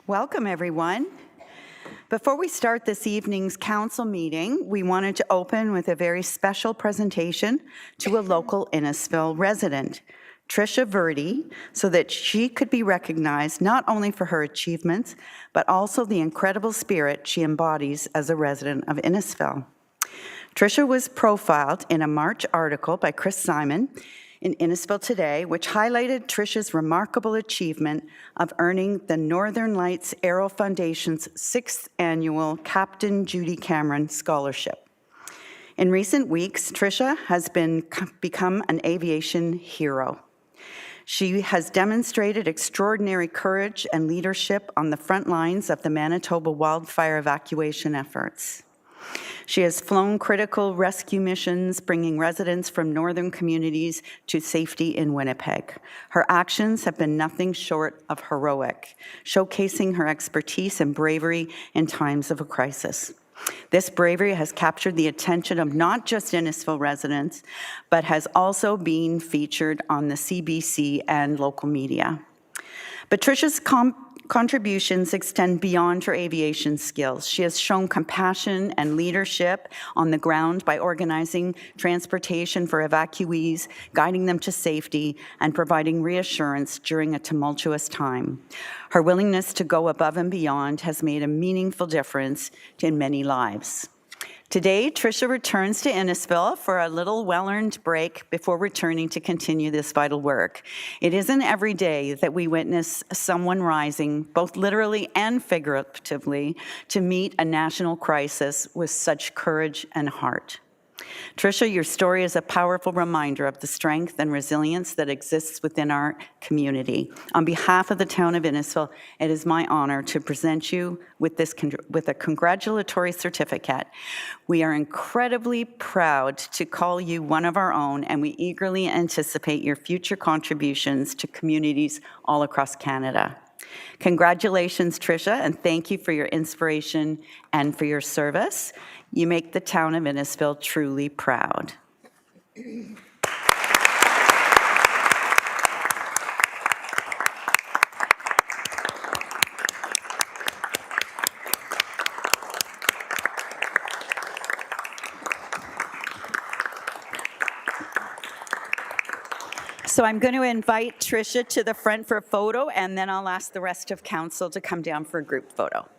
Welcome, everyone. Before we start this evening's council meeting, we wanted to open with a very special presentation to a local Innisfil resident, Tricia Verdi, so that she could be recognized not only for her achievements, but also the incredible spirit she embodies as a resident of Innisfil. Tricia was profiled in a March article by Chris Simon in Innisfil Today, which highlighted Tricia's remarkable achievement of earning the Northern Lights Aero Foundation's 6th annual Captain Judy Cameron Scholarship. In recent weeks, Tricia has become an aviation hero. She has demonstrated extraordinary courage and leadership on the front lines of the Manitoba wildfire evacuation efforts. She has flown critical rescue missions, bringing residents from northern communities to safety in Winnipeg. Her actions have been nothing short of heroic, showcasing her expertise and bravery in times of a crisis. This bravery has captured the attention of not just Innisfil residents, but has also been featured on the CBC and local media. But Tricia's contributions extend beyond her aviation skills. She has shown compassion and leadership on the ground by organizing transportation for evacuees, guiding them to safety, and providing reassurance during a tumultuous time. Her willingness to go above and beyond has made a meaningful difference in many lives. Today, Tricia returns to Innisfil for a little well-earned break before returning to continue this vital work. It isn't every day that we witness someone rising, both literally and figuratively, to meet a national crisis with such courage and heart. Tricia, your story is a powerful reminder of the strength and resilience that exists within our community. On behalf of the town of Innisfil, it is my honor to present you with a congratulatory certificate. We are incredibly proud to call you one of our own, and we eagerly anticipate your future contributions to communities all across Canada. Congratulations, Tricia, and thank you for your inspiration and for your service. You make the town of Innisfil truly proud. So I'm going to invite Tricia to the front for a photo, and then I'll ask the rest of council to come down for a group photo.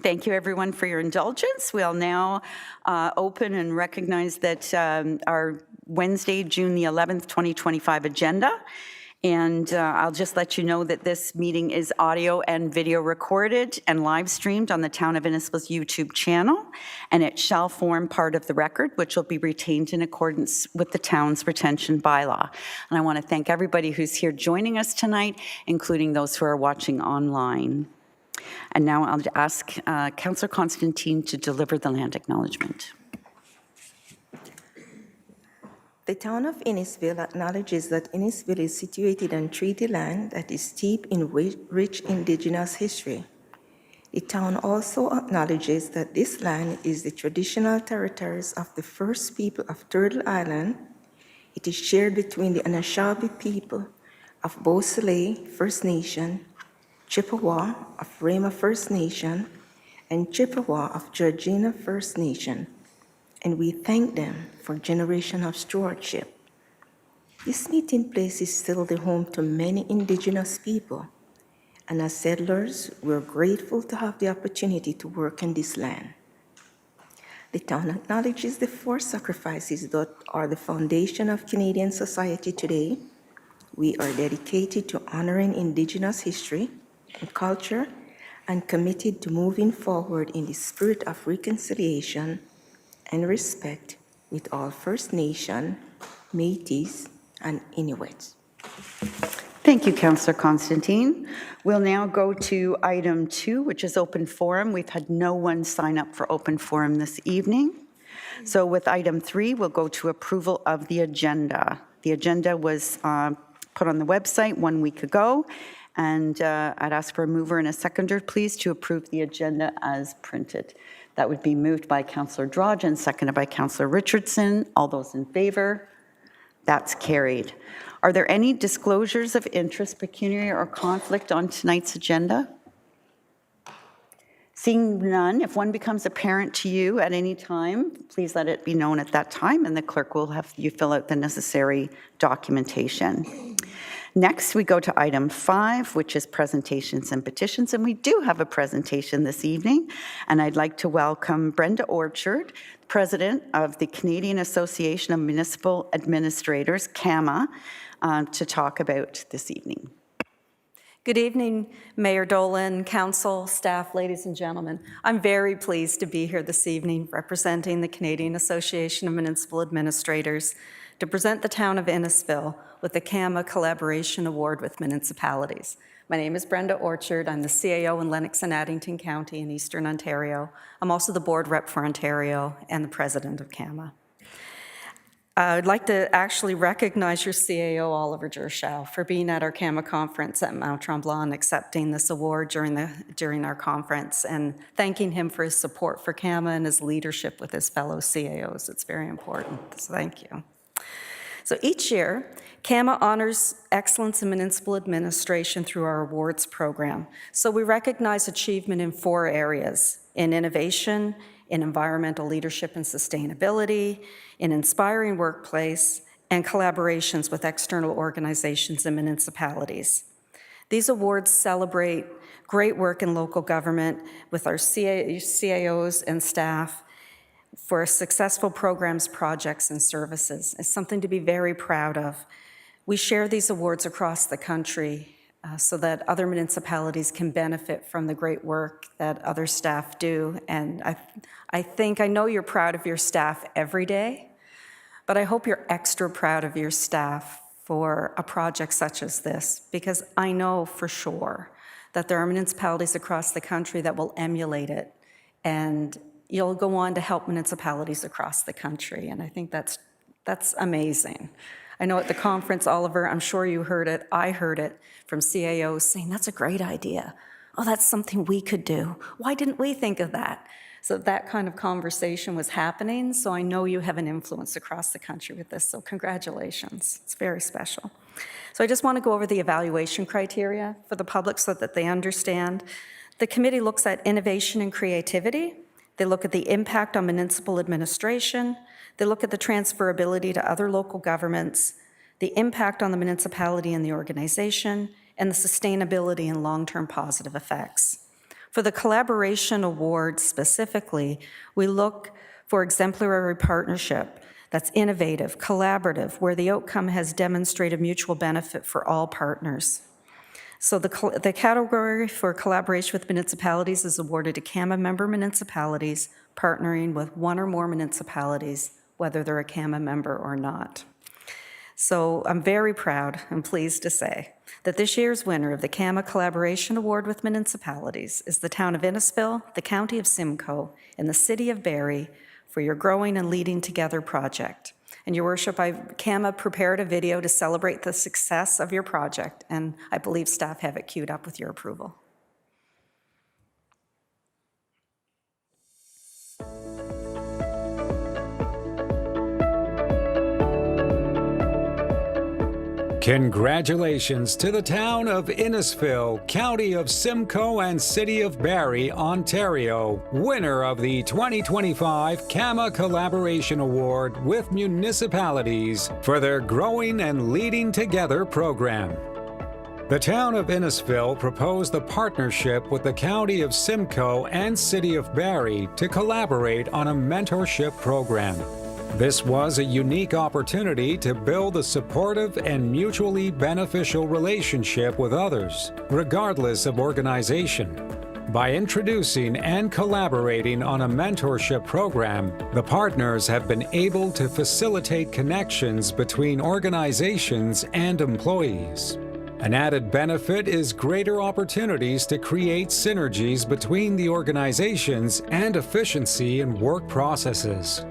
Thank you, everyone, for your indulgence. We'll now open and recognize that our Wednesday, June the 11th, 2025 agenda. And I'll just let you know that this meeting is audio and video recorded and live streamed on the Town of Innisfil's YouTube channel, and it shall form part of the record, which will be retained in accordance with the town's retention bylaw. And I want to thank everybody who's here joining us tonight, including those who are watching online. And now I'll ask Councillor Constantine to deliver the land acknowledgement. The town of Innisfil acknowledges that Innisfil is situated on treaty land that is steeped in rich indigenous history. The town also acknowledges that this land is the traditional territories of the first people of Turtle Island. It is shared between the Anishinaabe people of Beausoleil First Nation, Chippewa of Rama First Nation, and Chippewa of Georgina First Nation, and we thank them for generations of stewardship. This meeting place is still the home to many indigenous people, and as settlers, we're grateful to have the opportunity to work in this land. The town acknowledges the four sacrifices that are the foundation of Canadian society today. We are dedicated to honoring indigenous history and culture and committed to moving forward in the spirit of reconciliation and respect with all First Nation, Métis, and Inuits. Thank you, Councillor Constantine. We'll now go to item 2, which is open forum. We've had no one sign up for open forum this evening. So with item 3, we'll go to approval of the agenda. The agenda was put on the website 1 week ago, and I'd ask for a mover and a seconder, please, to approve the agenda as printed. That would be moved by Councillor Drodge and seconded by Councillor Richardson. All those in favor? That's carried. Are there any disclosures of interest, pecuniary, or conflict on tonight's agenda? Seeing none, if one becomes apparent to you at any time, please let it be known at that time, and the clerk will have you fill out the necessary documentation. Next, we go to item 5, which is presentations and petitions, and we do have a presentation this evening, and I'd like to welcome Brenda Orchard, President of the Canadian Association of Municipal Administrators, CAMA, to talk about this evening. Good evening, Mayor Dolan, council, staff, ladies and gentlemen. I'm very pleased to be here this evening representing the Canadian Association of Municipal Administrators to present the town of Innisfil with the CAMA Collaboration Award with Municipalities. My name is Brenda Orchard. I'm the CAO in Lennox and Addington County in Eastern Ontario. I'm also the board rep for Ontario and the president of CAMA. I'd like to actually recognize your CAO, Oliver Gershow, for being at our CAMA conference at Mount Tremblant and accepting this award during our conference, and thanking him for his support for CAMA and his leadership with his fellow CAOs. It's very important, so thank you. So each year, CAMA honors excellence in municipal administration through our awards program. So we recognize achievement in 4 areas: in innovation, in environmental leadership and sustainability, in inspiring workplace, and collaborations with external organizations and municipalities. These awards celebrate great work in local government with our CAOs and staff for successful programs, projects, and services. It's something to be very proud of. We share these awards across the country so that other municipalities can benefit from the great work that other staff do. And I know you're proud of your staff every day, but I hope you're extra proud of your staff for a project such as this, because I know for sure that there are municipalities across the country that will emulate it, and you'll go on to help municipalities across the country, and I think that's amazing. I know at the conference, Oliver, I'm sure you heard it, I heard it from CAOs saying, that's a great idea. Oh, that's something we could do. Why didn't we think of that? So that kind of conversation was happening, so I know you have an influence across the country with this, so congratulations. It's very special. So I just want to go over the evaluation criteria for the public so that they understand. The committee looks at innovation and creativity. They look at the impact on municipal administration. They look at the transferability to other local governments, the impact on the municipality and the organization, and the sustainability and long-term positive effects. For the collaboration award specifically, we look for exemplary partnership, that's innovative, collaborative, where the outcome has demonstrated mutual benefit for all partners. So the category for collaboration with municipalities is awarded to CAMA member municipalities partnering with one or more municipalities, whether they're a CAMA member or not. So I'm very proud and pleased to say that this year's winner of the CAMA Collaboration Award with Municipalities is the town of Innisfil, the county of Simcoe, and the city of Barrie for your Growing and Leading Together project. And your worship, CAMA prepared a video to celebrate the success of your project, and I believe staff have it queued up with your approval. Congratulations to the town of Innisfil, county of Simcoe and city of Barrie, Ontario, winner of the 2025 CAMA Collaboration Award with Municipalities for their Growing and Leading Together program. The town of Innisfil proposed a partnership with the county of Simcoe and city of Barrie to collaborate on a mentorship program. This was a unique opportunity to build a supportive and mutually beneficial relationship with others, regardless of organization. By introducing and collaborating on a mentorship program, the partners have been able to facilitate connections between organizations and employees. An added benefit is greater opportunities to create synergies between the organizations and efficiency in work processes.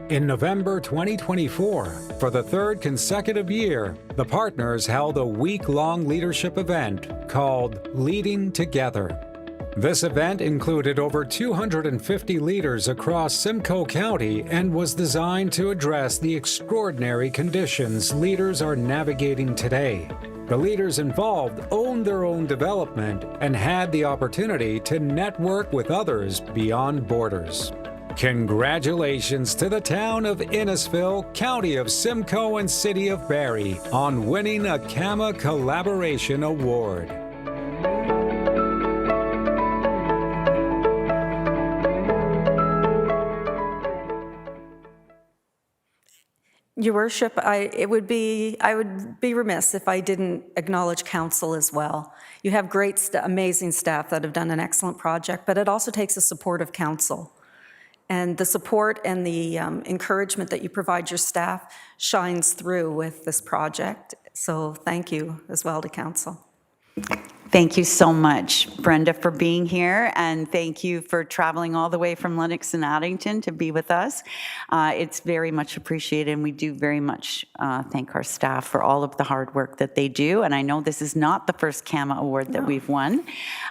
In November 2024, for the third consecutive year, the partners held a week-long leadership event called Leading Together. This event included over 250 leaders across Simcoe County and was designed to address the extraordinary conditions leaders are navigating today. The leaders involved owned their own development and had the opportunity to network with others beyond borders. Congratulations to the town of Innisfil, county of Simcoe and city of Barrie on winning a CAMA Collaboration Award. Your worship, I would be remiss if I didn't acknowledge council as well. You have great, amazing staff that have done an excellent project, but it also takes a supportive council. And the support and the encouragement that you provide your staff shines through with this project. So thank you as well to council. Thank you so much, Brenda, for being here, and thank you for traveling all the way from Lennox and Addington to be with us. It's very much appreciated, and we do very much thank our staff for all of the hard work that they do. And I know this is not the first CAMA award that we've won,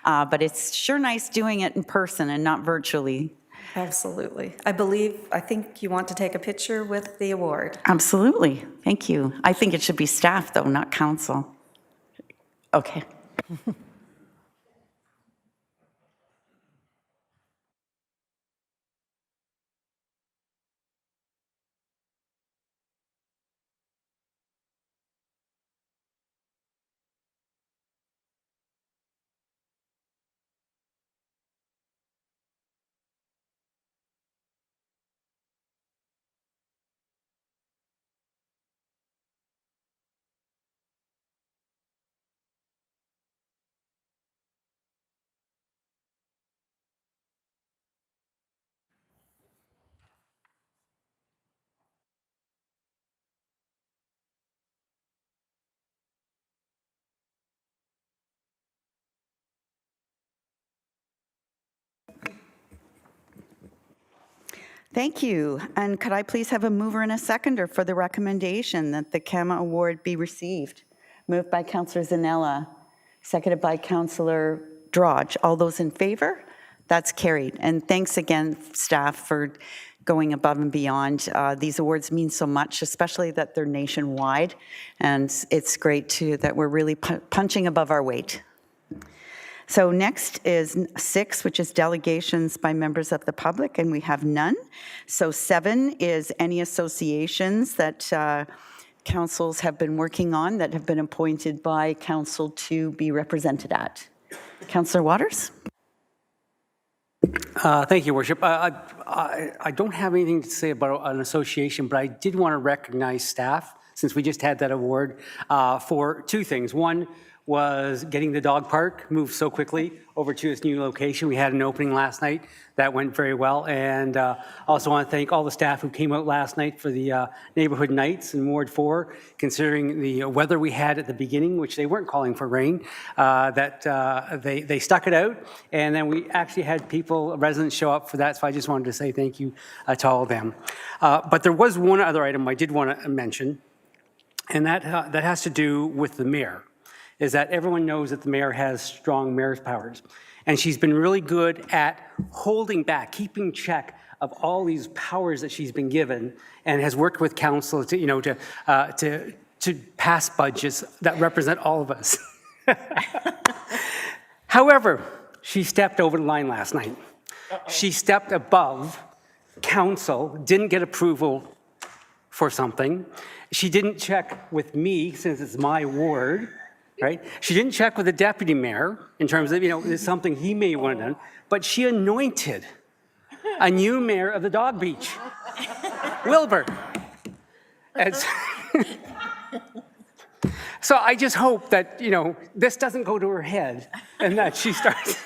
but it's sure nice doing it in person and not virtually. Absolutely. I think you want to take a picture with the award. Absolutely. Thank you. I think it should be staff, though, not council. Okay. Thank you. And could I please have a mover and a seconder for the recommendation that the CAMA Award be received? Moved by Councillor Zanella, seconded by Councillor Drodge. All those in favor? That's carried. And thanks again, staff, for going above and beyond. These awards mean so much, especially that they're nationwide. And it's great, too, that we're really punching above our weight. So next is 6, which is delegations by members of the public, and we have none. So 7 is any associations that councils have been working on that have been appointed by council to be represented at. Councillor Waters? Thank you, Worship. I don't have anything to say about an association, but I did want to recognize staff, since we just had that award, for two things. One was getting the dog park moved so quickly over to its new location. We had an opening last night. That went very well. And also want to thank all the staff who came out last night for the neighborhood nights in Ward 4, considering the weather we had at the beginning, which they weren't calling for rain, that they stuck it out. And then we actually had people, residents show up for that. So I just wanted to say thank you to all of them. But there was one other item I did want to mention, and that has to do with the mayor. Is that everyone knows that the mayor has strong mayor's powers. And she's been really good at holding back, keeping check of all these powers that she's been given, and has worked with council to pass budgets that represent all of us. However, she stepped over the line last night. She stepped above council, didn't get approval for something. She didn't check with me, since it's my ward. Right? She didn't check with the deputy mayor in terms of, there's something he may want to do, but she anointed a new mayor of the Dog Beach, Wilbur. So I just hope that, this doesn't go to her head and that she starts.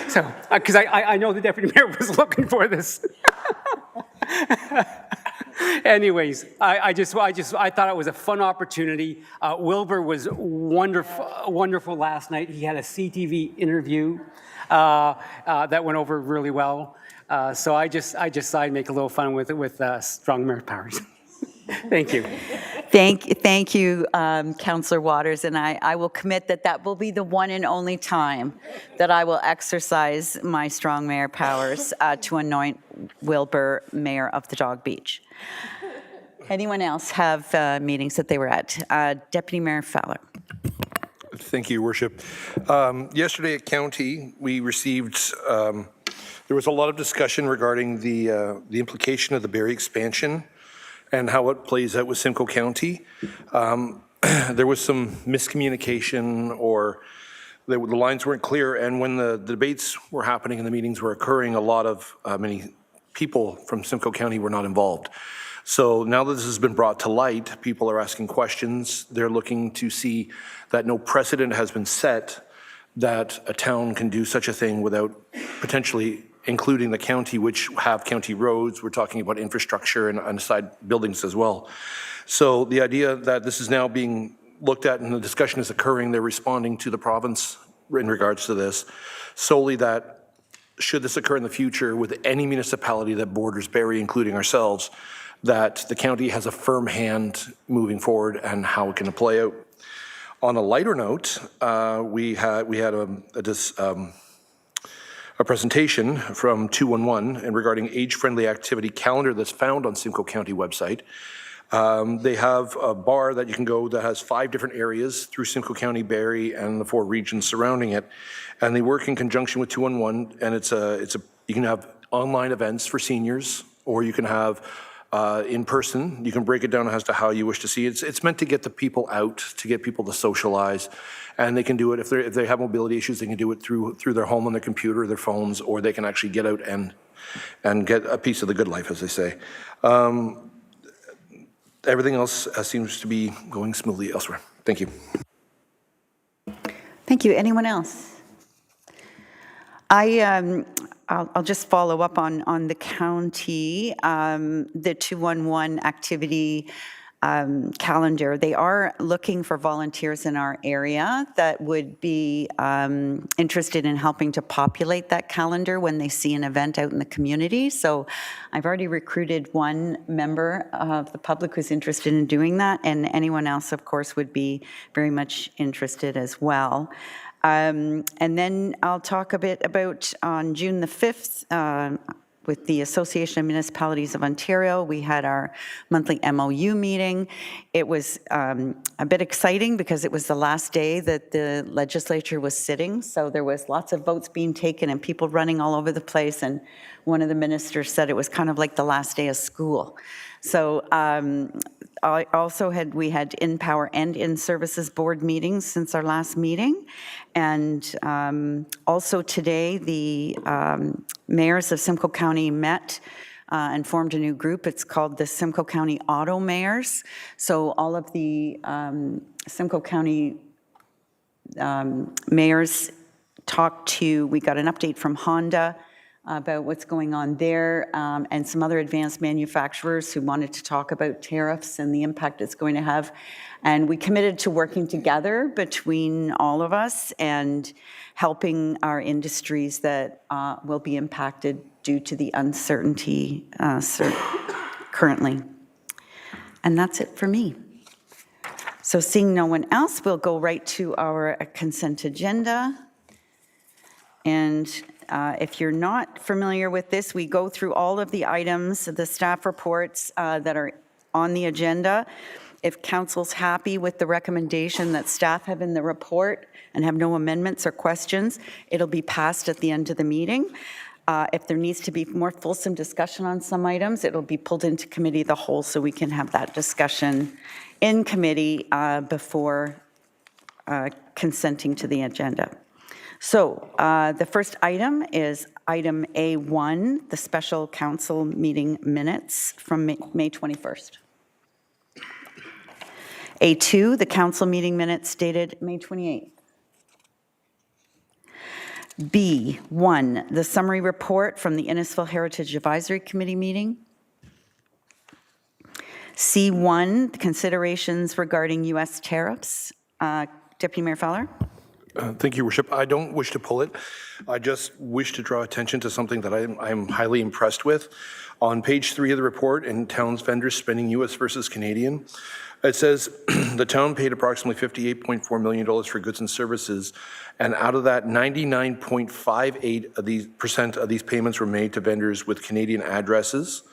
So, because I know the deputy mayor was looking for this. Anyways, I thought it was a fun opportunity. Wilbur was wonderful last night. He had a CTV interview that went over really well. So I just thought I'd make a little fun with it with strong mayor powers. Thank you. Thank you, Councillor Waters, and I will commit that will be the one and only time that I will exercise my strong mayor powers to anoint Wilbur mayor of the Dog Beach. Anyone else have meetings that they were at? Deputy Mayor Fowler. Thank you, Worship. Yesterday at County, we received, there was a lot of discussion regarding the implication of the Barrie expansion and how it plays out with Simcoe County. There was some miscommunication, or the lines weren't clear, and when the debates were happening and the meetings were occurring, a lot of many people from Simcoe County were not involved. So now that this has been brought to light, people are asking questions. They're looking to see that no precedent has been set that a town can do such a thing without potentially including the county, which have county roads. We're talking about infrastructure and on side buildings as well. So the idea that this is now being looked at and the discussion is occurring, they're responding to the province in regards to this, solely that should this occur in the future with any municipality that borders Barrie, including ourselves, that the county has a firm hand moving forward and how it can play out. On a lighter note, we had a presentation from 211 and regarding age-friendly activity calendar that's found on Simcoe County website. They have a bar that you can go that has 5 different areas through Simcoe County, Barrie, and the 4 regions surrounding it. And they work in conjunction with 211, and you can have online events for seniors, or you can have in person. You can break it down as to how you wish to see it. It's meant to get the people out, to get people to socialize, and they can do it if they have mobility issues. They can do it through their home on their computer, their phones, or they can actually get out and get a piece of the good life, as they say. Everything else seems to be going smoothly elsewhere. Thank you. Thank you. Anyone else? I'll just follow up on the county, the 211 activity calendar. They are looking for volunteers in our area that would be interested in helping to populate that calendar when they see an event out in the community. So I've already recruited one member of the public who's interested in doing that, and anyone else, of course, would be very much interested as well. And then I'll talk a bit about on June the 5th, with the Association of Municipalities of Ontario, we had our monthly MOU meeting. It was a bit exciting because it was the last day that the legislature was sitting, so there was lots of votes being taken and people running all over the place, and one of the ministers said it was kind of like the last day of school. So we had InPower and In-Services Board meetings since our last meeting. And also today, the mayors of Simcoe County met and formed a new group. It's called the Simcoe County Auto Mayors. So all of the Simcoe County mayors we got an update from Honda about what's going on there, and some other advanced manufacturers who wanted to talk about tariffs and the impact it's going to have. And we committed to working together between all of us and helping our industries that will be impacted due to the uncertainty currently. And that's it for me. So seeing no one else, we'll go right to our consent agenda. And if you're not familiar with this, we go through all of the items, the staff reports that are on the agenda. If council's happy with the recommendation that staff have in the report and have no amendments or questions, it'll be passed at the end of the meeting. If there needs to be more fulsome discussion on some items, it'll be pulled into committee of the whole so we can have that discussion in committee before consenting to the agenda. So the first item is item A1, the special council meeting minutes from May 21st. A2, the council meeting minutes dated May 28th. B1, the summary report from the Innisfil Heritage Advisory Committee meeting. C1, considerations regarding U.S. tariffs. Deputy Mayor Fowler? Thank you, Worship. I don't wish to pull it. I just wish to draw attention to something that I'm highly impressed with. On page 3 of the report, in towns vendors spending U.S. versus Canadian, it says the town paid approximately $58.4 million for goods and services, and out of that, 99.58% of these payments were made to vendors with Canadian addresses.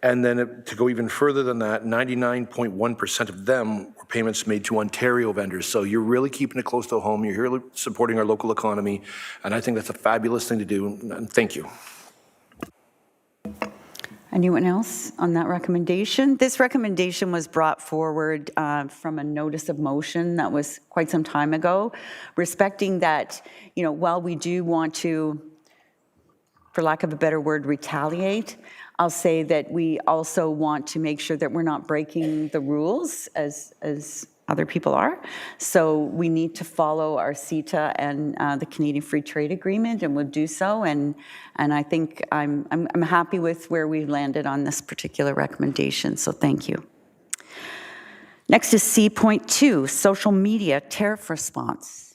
And then to go even further than that, 99.1% of them were payments made to Ontario vendors. So you're really keeping it close to home. You're really supporting our local economy, and I think that's a fabulous thing to do. And thank you. Anyone else on that recommendation? This recommendation was brought forward from a notice of motion that was quite some time ago, respecting that, while we do want to, for lack of a better word, retaliate, I'll say that we also want to make sure that we're not breaking the rules as other people are. So we need to follow our CETA and the Canadian Free Trade Agreement, and we'll do so. And I think I'm happy with where we landed on this particular recommendation. So thank you. Next is C.2, social media tariff response.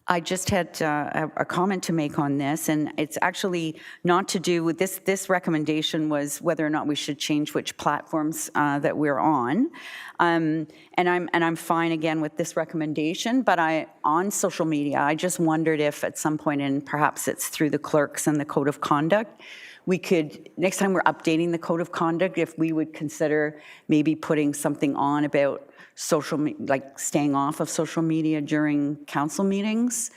I just had a comment to make on this, and it's actually not to do with this. This recommendation was whether or not we should change which platforms that we're on, and I'm fine again with this recommendation. But on social media, I just wondered if at some point, and perhaps it's through the clerks and the code of conduct, we could, next time we're updating the code of conduct, if we would consider maybe putting something on about like staying off of social media during council meetings.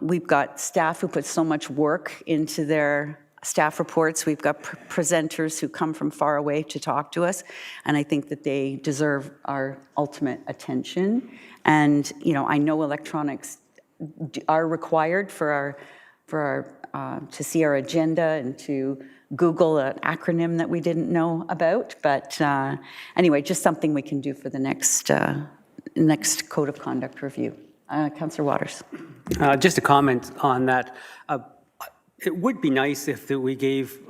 We've got staff who put so much work into their staff reports. We've got presenters who come from far away to talk to us, and I think that they deserve our ultimate attention. And I know electronics are required for our to see our agenda and to Google an acronym that we didn't know about. But anyway, just something we can do for the next Code of Conduct review. Councillor Waters. Just a comment on that. It would be nice if we gave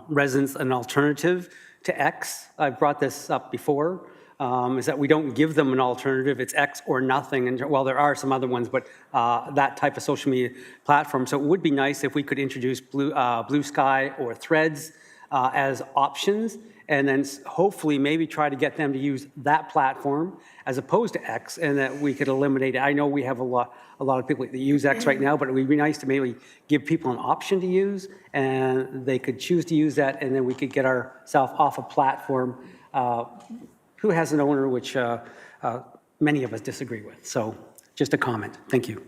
residents an alternative to X. I've brought this up before. Is that we don't give them an alternative. It's X or nothing. And well, there are some other ones, but that type of social media platform. So it would be nice if we could introduce Blue Sky or Threads as options, and then hopefully maybe try to get them to use that platform as opposed to X, and that we could eliminate it. I know we have a lot of people that use X right now, but it would be nice to maybe give people an option to use, and they could choose to use that, and then we could get ourselves off a platform who has an owner which many of us disagree with. So just a comment. Thank you.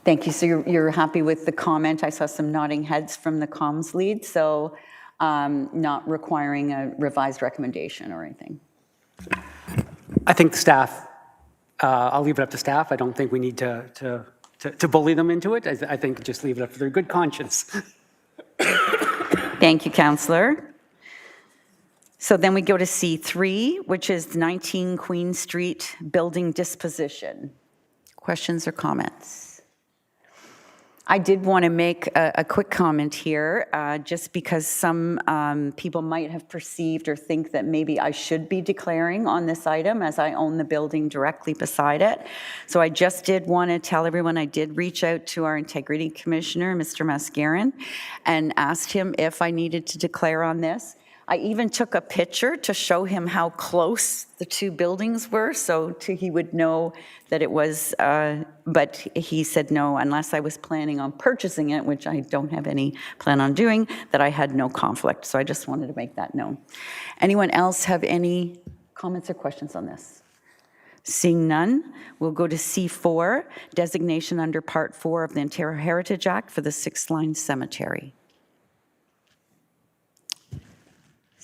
Thank you. So you're happy with the comment. I saw some nodding heads from the comms lead. So not requiring a revised recommendation or anything. I think the staff, I'll leave it up to staff. I don't think we need to bully them into it. I think just leave it up to their good conscience. Thank you, Councillor. So then we go to C3, which is 19 Queen Street building disposition. Questions or comments? I did want to make a quick comment here, just because some people might have perceived or think that maybe I should be declaring on this item as I own the building directly beside it. So I just did want to tell everyone I did reach out to our Integrity Commissioner, Mr. Mascarin, and asked him if I needed to declare on this. I even took a picture to show him how close the two buildings were, so he would know that it was, but he said no, unless I was planning on purchasing it, which I don't have any plan on doing, that I had no conflict. So I just wanted to make that known. Anyone else have any comments or questions on this? Seeing none, we'll go to C4, designation under Part 4 of the Ontario Heritage Act for the Sixth Line Cemetery.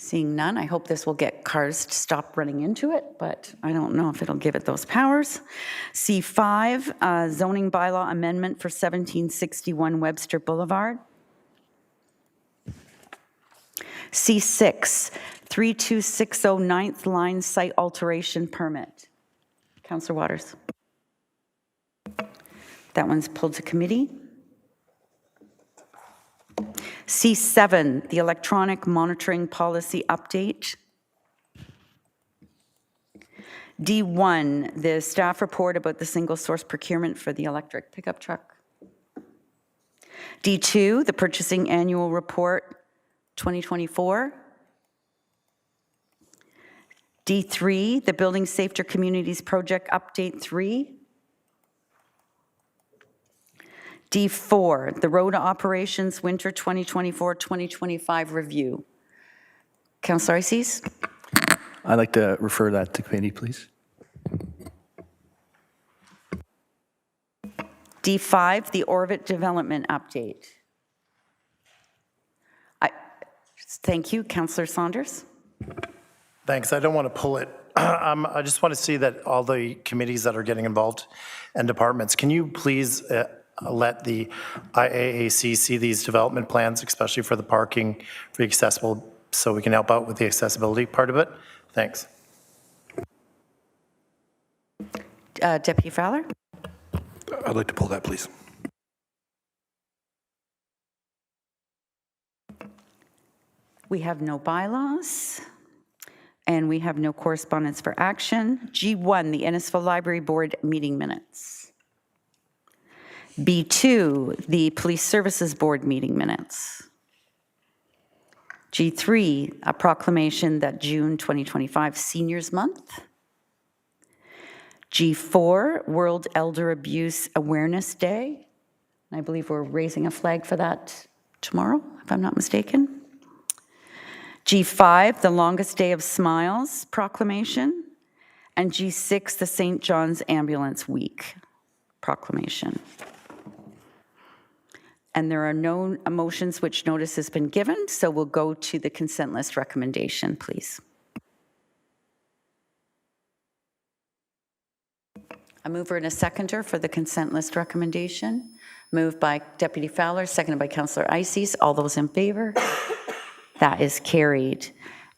Seeing none, I hope this will get cars to stop running into it, but I don't know if it'll give it those powers. C5, zoning bylaw amendment for 1761 Webster Boulevard. C6, 3260 9th Line site alteration permit. Councillor Waters. That one's pulled to committee. C7, the electronic monitoring policy update. D1, the staff report about the single source procurement for the electric pickup truck. D2, the purchasing annual report 2024. D3, the Building Safer Communities Project Update 3. D4, the Road Operations Winter 2024-2025 Review. Councillor Ices? I'd like to refer that to committee, please. D5, the Orbit Development Update. Thank you. Councillor Saunders? Thanks. I don't want to pull it. I just want to see that all the committees that are getting involved and departments, can you please let the IAAC see these development plans, especially for the parking, for the accessible, so we can help out with the accessibility part of it? Thanks. Deputy Fowler? I'd like to pull that, please. We have no bylaws, and we have no correspondence for action. G1, the Innisfil Library Board meeting minutes. B2, the Police Services Board meeting minutes. G3, a proclamation that June 2025 Seniors Month. G4, World Elder Abuse Awareness Day. I believe we're raising a flag for that tomorrow, if I'm not mistaken. G5, the Longest Day of Smiles proclamation. And G6, the St. John's Ambulance Week proclamation. And there are no motions which notice has been given, so we'll go to the consent list recommendation, please. A mover and a seconder for the consent list recommendation. Moved by Deputy Fowler, seconded by Councillor Ices. All those in favor? That is carried.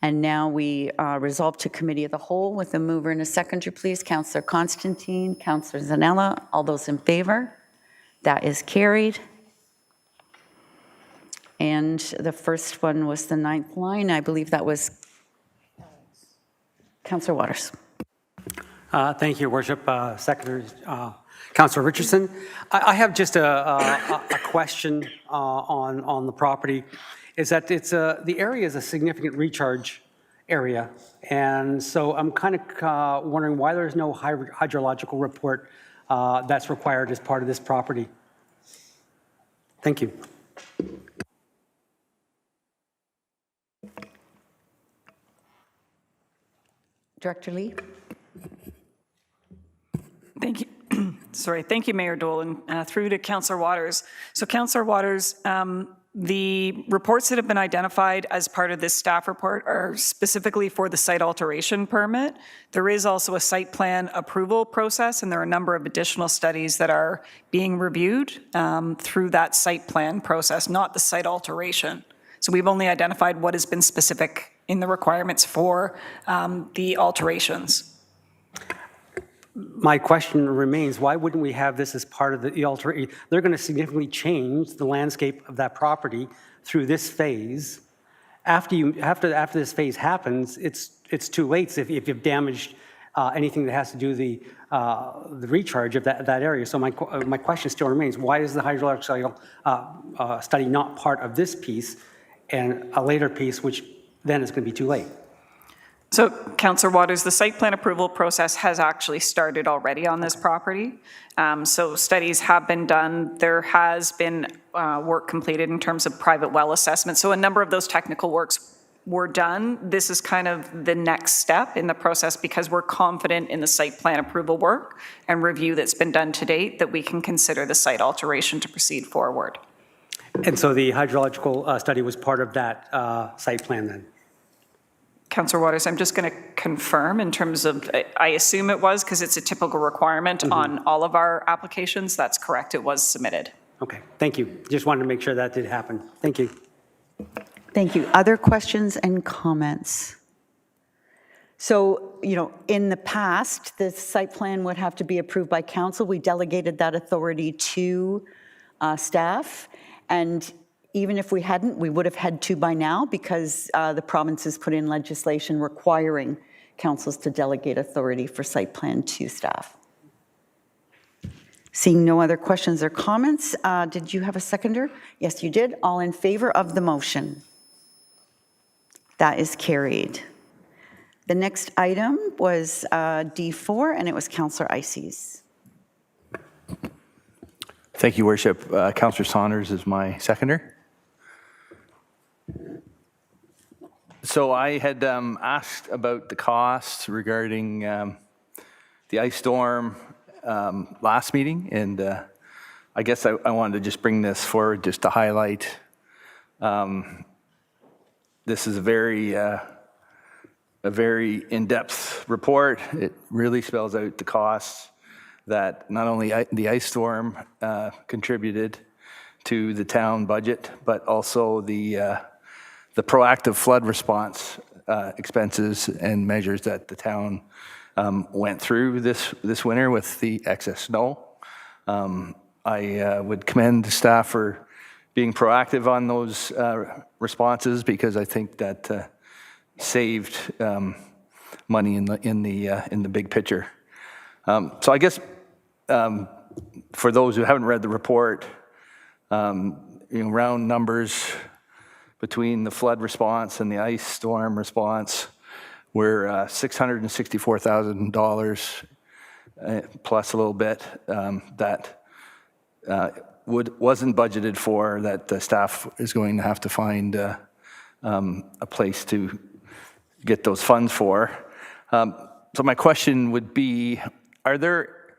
And now we resolve to committee of the whole with a mover and a seconder, please. Councillor Constantine, Councillor Zanella. All those in favor? That is carried. And the first one was the 9th line. I believe that was Councillor Waters. Thank you, Your Worship. Secretary, Councillor Richardson. I have just a question on the property. Is that the area is a significant recharge area, and so I'm kind of wondering why there's no hydrological report that's required as part of this property. Thank you. Director Lee. Thank you. Sorry. Thank you, Mayor Dolan. Through to Councillor Waters. So, Councillor Waters, The reports that have been identified as part of this staff report are specifically for the site alteration permit. There is also a site plan approval process, and there are a number of additional studies that are being reviewed through that site plan process, not the site alteration. So we've only identified what has been specific in the requirements for the alterations. My question remains, why wouldn't we have this as part of the alteration? They're going to significantly change the landscape of that property through this phase. After this phase happens, it's too late if you've damaged anything that has to do the recharge of that area. So my question still remains, why is the hydrological study not part of this piece and a later piece, which then is going to be too late? So, Councillor Waters, the site plan approval process has actually started already on this property. So studies have been done. There has been work completed in terms of private well assessment. So a number of those technical works were done. This is kind of the next step in the process because we're confident in the site plan approval work and review that's been done to date that we can consider the site alteration to proceed forward. And so the hydrological study was part of that site plan then? Councillor Waters, I'm just going to confirm in terms of, I assume it was because it's a typical requirement on all of our applications. That's correct. It was submitted. Okay, thank you. Just wanted to make sure that did happen. Thank you. Thank you. Other questions and comments? So, in the past, the site plan would have to be approved by council. We delegated that authority to staff, and even if we hadn't, we would have had to by now because the province has put in legislation requiring councils to delegate authority for site plan to staff. Seeing no other questions or comments, did you have a seconder? Yes, you did. All in favor of the motion? That is carried. The next item was D4, and it was Councillor Ices. Thank you, Worship. Councillor Saunders is my seconder. So I had asked about the costs regarding the ice storm last meeting, and I guess I wanted to just bring this forward just to highlight. This is a very in-depth report. It really spells out the costs that not only the ice storm contributed to the town budget, but also the proactive flood response expenses and measures that the town went through this winter with the excess snow. I would commend staff for being proactive on those responses because I think that saved money in the big picture. So I guess for those who haven't read the report, round numbers between the flood response and the ice storm response were $664,000 plus a little bit that wasn't budgeted for, that the staff is going to have to find a place to get those funds for. So my question would be, are there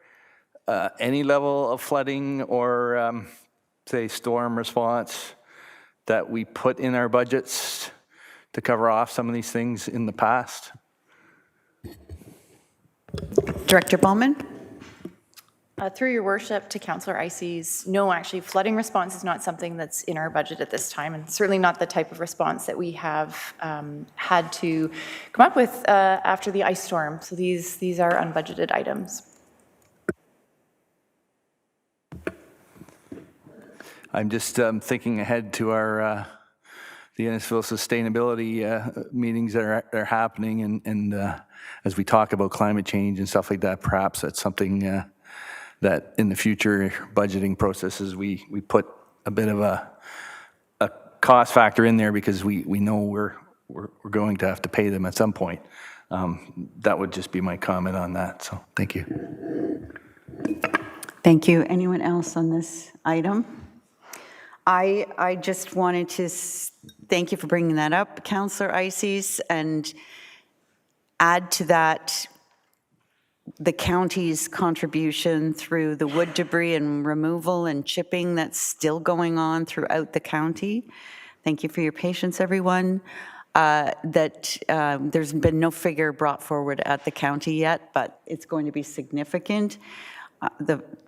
any level of flooding or say storm response that we put in our budgets to cover off some of these things in the past? Director Bowman? Through your worship to Councillor Ices, no, actually flooding response is not something that's in our budget at this time, and certainly not the type of response that we have had to come up with after the ice storm. So these are unbudgeted items. I'm just thinking ahead to our the Innisfil sustainability meetings that are happening, and as we talk about climate change and stuff like that, perhaps that's something that in the future budgeting processes we put a bit of a cost factor in there because we know we're going to have to pay them at some point. That would just be my comment on that. So thank you. Thank you. Anyone else on this item? I just wanted to thank you for bringing that up, Councillor Ices, and add to that the county's contribution through the wood debris and removal and chipping that's still going on throughout the county. Thank you for your patience, everyone. There's been no figure brought forward at the county yet, but it's going to be significant.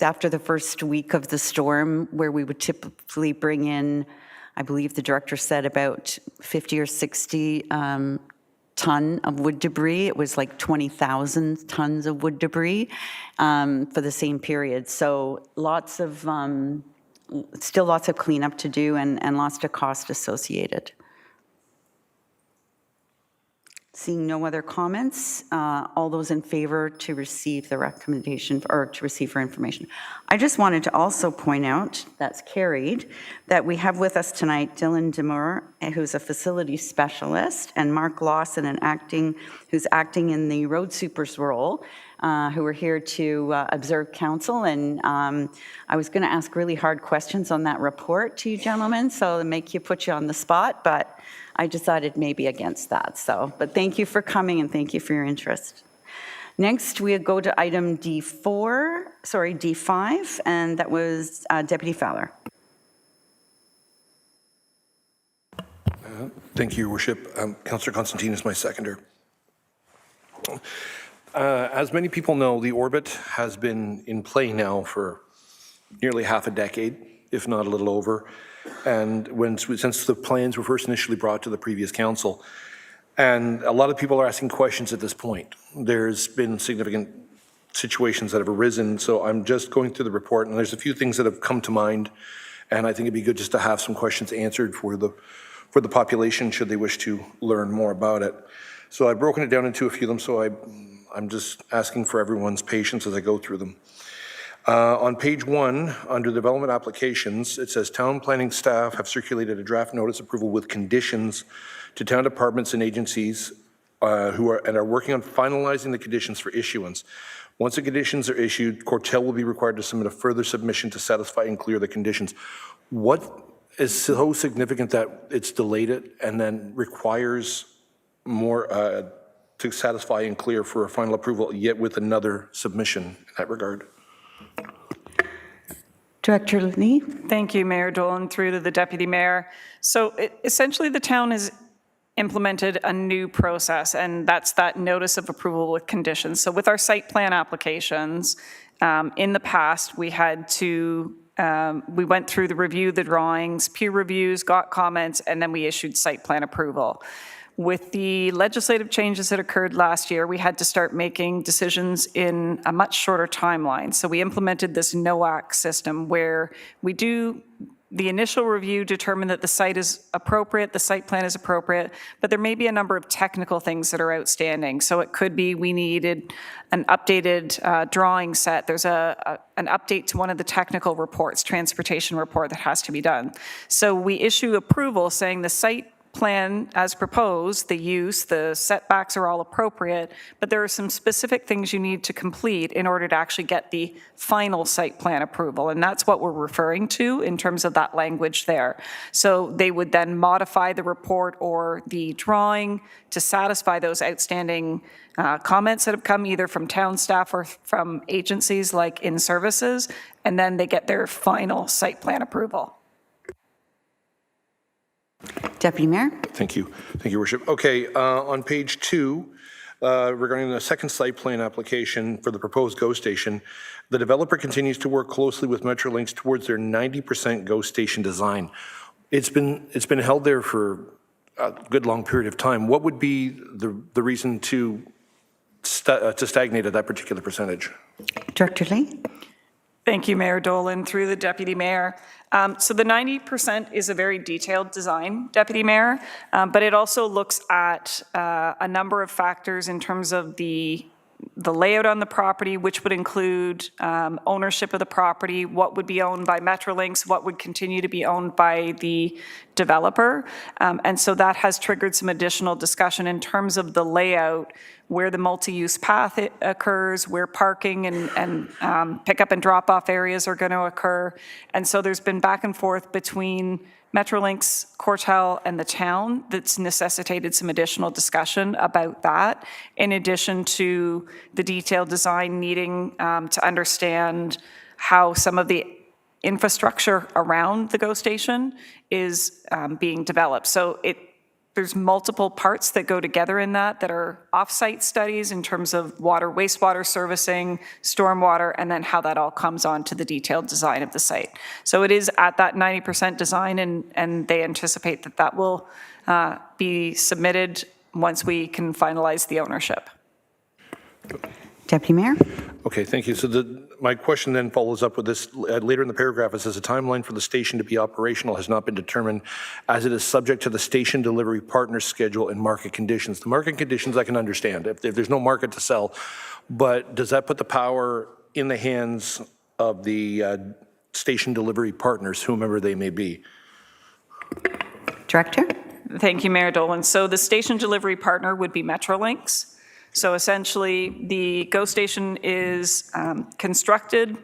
After the first week of the storm, where we would typically bring in, I believe the director said about 50 or 60 ton of wood debris. It was like 20,000 tons of wood debris for the same period. So still lots of cleanup to do and lots of cost associated. Seeing no other comments, all those in favor to receive the recommendation or to receive for information. I just wanted to also point out, that's carried, that we have with us tonight Dylan Demore, who's a facilities specialist, and Mark Lawson, who's acting in the road supers role, who are here to observe council. And I was going to ask really hard questions on that report to you gentlemen, so to put you on the spot, but I decided maybe against that. But thank you for coming and thank you for your interest. Next, we go to item D5, and that was Deputy Fowler. Thank you, Your Worship. Councillor Constantine is my seconder. As many people know, the orbit has been in play now for nearly half a decade, if not a little over, and since the plans were first initially brought to the previous council. And a lot of people are asking questions at this point. There's been significant situations that have arisen, so I'm just going through the report, and there's a few things that have come to mind, and I think it'd be good just to have some questions answered for the population should they wish to learn more about it. So I've broken it down into a few of them, so I'm just asking for everyone's patience as I go through them. On page 1, under development applications, it says town planning staff have circulated a draft notice approval with conditions to town departments and agencies who are working on finalizing the conditions for issuance. Once the conditions are issued, Cortel will be required to submit a further submission to satisfy and clear the conditions. What is so significant that it's delayed it and then requires more to satisfy and clear for a final approval, yet with another submission in that regard? Director Lee. Thank you, Mayor Dolan, through to the Deputy Mayor. So essentially the town has implemented a new process, and that's that notice of approval with conditions. So with our site plan applications, in the past we had to, we went through the review, the drawings, peer reviews, got comments, and then we issued site plan approval. With the legislative changes that occurred last year, we had to start making decisions in a much shorter timeline. So we implemented this NOAC system where we do the initial review, determine that the site is appropriate, the site plan is appropriate, but there may be a number of technical things that are outstanding. So it could be we needed an updated drawing set. There's an update to one of the technical reports, transportation report, that has to be done. So we issue approval saying the site plan as proposed, the use, the setbacks are all appropriate, but there are some specific things you need to complete in order to actually get the final site plan approval, and that's what we're referring to in terms of that language there. So they would then modify the report or the drawing to satisfy those outstanding comments that have come either from town staff or from agencies like in services, and then they get their final site plan approval. Deputy Mayor. Thank you. Thank you, Worship. Okay, on page 2, regarding the second site plan application for the proposed GO station, the developer continues to work closely with Metrolinx towards their 90% GO station design. It's been held there for a good long period of time. What would be the reason to stagnate at that particular percentage? Director Lee. Thank you, Mayor Dolan, through the Deputy Mayor. So the 90% is a very detailed design, Deputy Mayor, but it also looks at a number of factors in terms of the layout on the property, which would include ownership of the property, what would be owned by Metrolinx, what would continue to be owned by the developer. And so that has triggered some additional discussion in terms of the layout, where the multi-use path occurs, where parking and pick up and drop off areas are going to occur. And so there's been back and forth between Metrolinx, Cortel, and the town that's necessitated some additional discussion about that, in addition to the detailed design needing to understand how some of the infrastructure around the GO station is being developed. So there's multiple parts that go together in that are off-site studies in terms of water, wastewater servicing, stormwater, and then how that all comes on to the detailed design of the site. So it is at that 90% design, and they anticipate that that will be submitted once we can finalize the ownership. Deputy Mayor? Okay, thank you. So my question then follows up with this. Later in the paragraph, it says a timeline for the station to be operational has not been determined as it is subject to the station delivery partner schedule and market conditions. The market conditions I can understand if there's no market to sell, but does that put the power in the hands of the station delivery partners, whomever they may be? Director? Thank you, Mayor Dolan. So the station delivery partner would be Metrolinx. So essentially, the GO station is constructed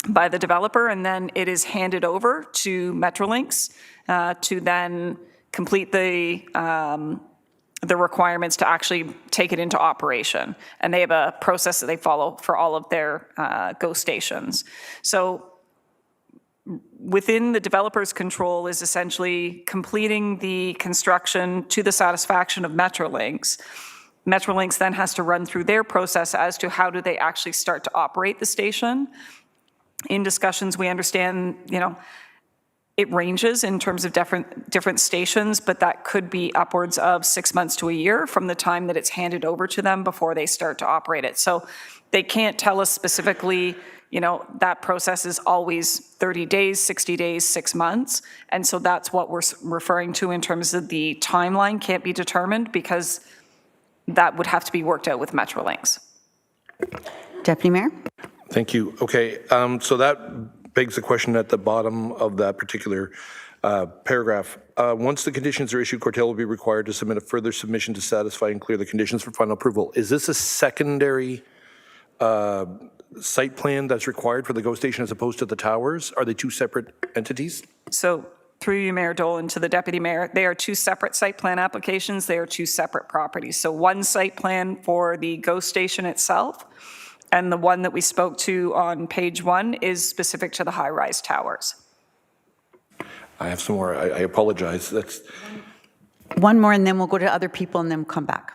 by the developer, and then it is handed over to Metrolinx to then complete the requirements to actually take it into operation. And they have a process that they follow for all of their GO stations. So within the developer's control is essentially completing the construction to the satisfaction of Metrolinx. Metrolinx then has to run through their process as to how do they actually start to operate the station. In discussions, we understand, it ranges in terms of different stations, but that could be upwards of 6 months to a year from the time that it's handed over to them before they start to operate it. So they can't tell us specifically, that process is always 30 days, 60 days, 6 months. And so that's what we're referring to in terms of the timeline can't be determined, because that would have to be worked out with Metrolinx. Deputy Mayor? Thank you. Okay, so that begs the question at the bottom of that particular paragraph. Once the conditions are issued, Cortel will be required to submit a further submission to satisfy and clear the conditions for final approval. Is this a secondary site plan that's required for the GO station as opposed to the towers? Are they two separate entities? So through you, Mayor Dolan, to the Deputy Mayor, they are two separate site plan applications. They are two separate properties. So one site plan for the GO station itself, and the one that we spoke to on page 1 is specific to the high-rise towers. I have some more. I apologize. That's One more, and then we'll go to other people, and then come back.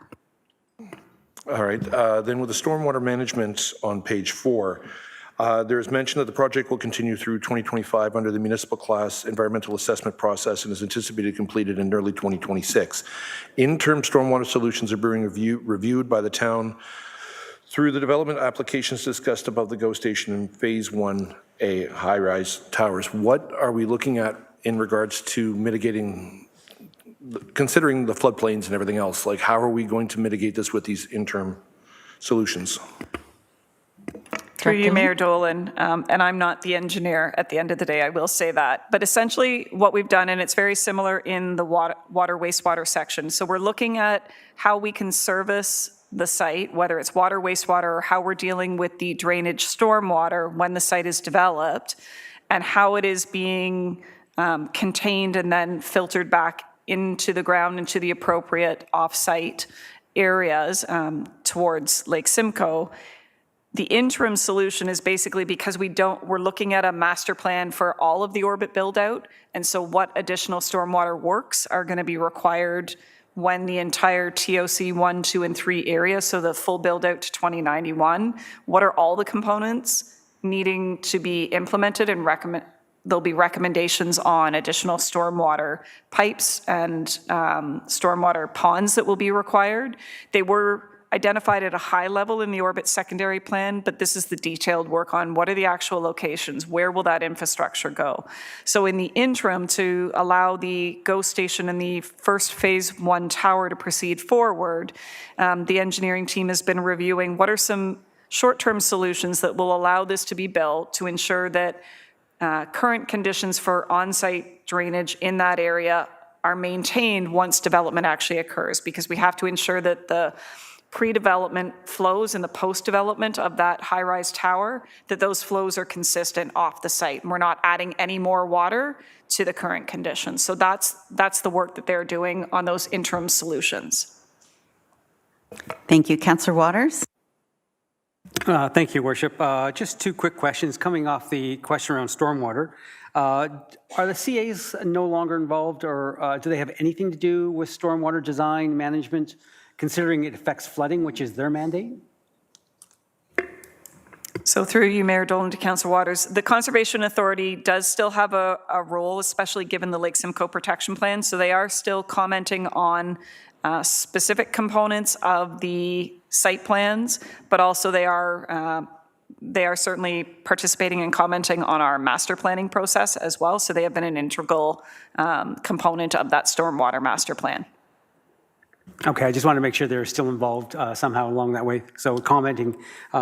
all right. Then with the stormwater management on page 4, there is mention that the project will continue through 2025 under the municipal class environmental assessment process and is anticipated completed in early 2026. Interim stormwater solutions are being reviewed by the town through the development applications discussed above the GO station in phase 1A high-rise towers. What are we looking at in regards to mitigating, considering the floodplains and everything else? Like, how are we going to mitigate this with these interim solutions? Through you, Mayor Dolan, and I'm not the engineer at the end of the day, I will say that. But essentially what we've done, and it's very similar in the water wastewater section. So we're looking at how we can service the site, whether it's water, wastewater, or how we're dealing with the drainage stormwater when the site is developed, and how it is being contained and then filtered back into the ground, into the appropriate off-site areas towards Lake Simcoe. The interim solution is basically because we're looking at a master plan for all of the orbit build out. And so what additional stormwater works are going to be required when the entire TOC 1, 2, and 3 area, so the full build out to 2091, what are all the components needing to be implemented, and there'll be recommendations on additional stormwater pipes and stormwater ponds that will be required. They were identified at a high level in the orbit secondary plan, but this is the detailed work on what are the actual locations, where will that infrastructure go. So in the interim, to allow the GO station and the first phase 1 tower to proceed forward, the engineering team has been reviewing what are some short-term solutions that will allow this to be built to ensure that current conditions for on-site drainage in that area are maintained once development actually occurs, because we have to ensure that the pre-development flows and the post-development of that high-rise tower, that those flows are consistent off the site. And we're not adding any more water to the current conditions. So that's the work that they're doing on those interim solutions. Thank you. Councillor Waters? Thank you, Worship. Just two quick questions coming off the question around stormwater. Are the CAs no longer involved, or do they have anything to do with stormwater design management, considering it affects flooding, which is their mandate? So through you, Mayor Dolan, to Councillor Waters, the Conservation Authority does still have a role, especially given the Lake Simcoe Protection Plan. So they are still commenting on specific components of the site plans, but also they are certainly participating and commenting on our master planning process as well. So they have been an integral component of that stormwater master plan. Okay, I just want to make sure they're still involved somehow along that way. So commenting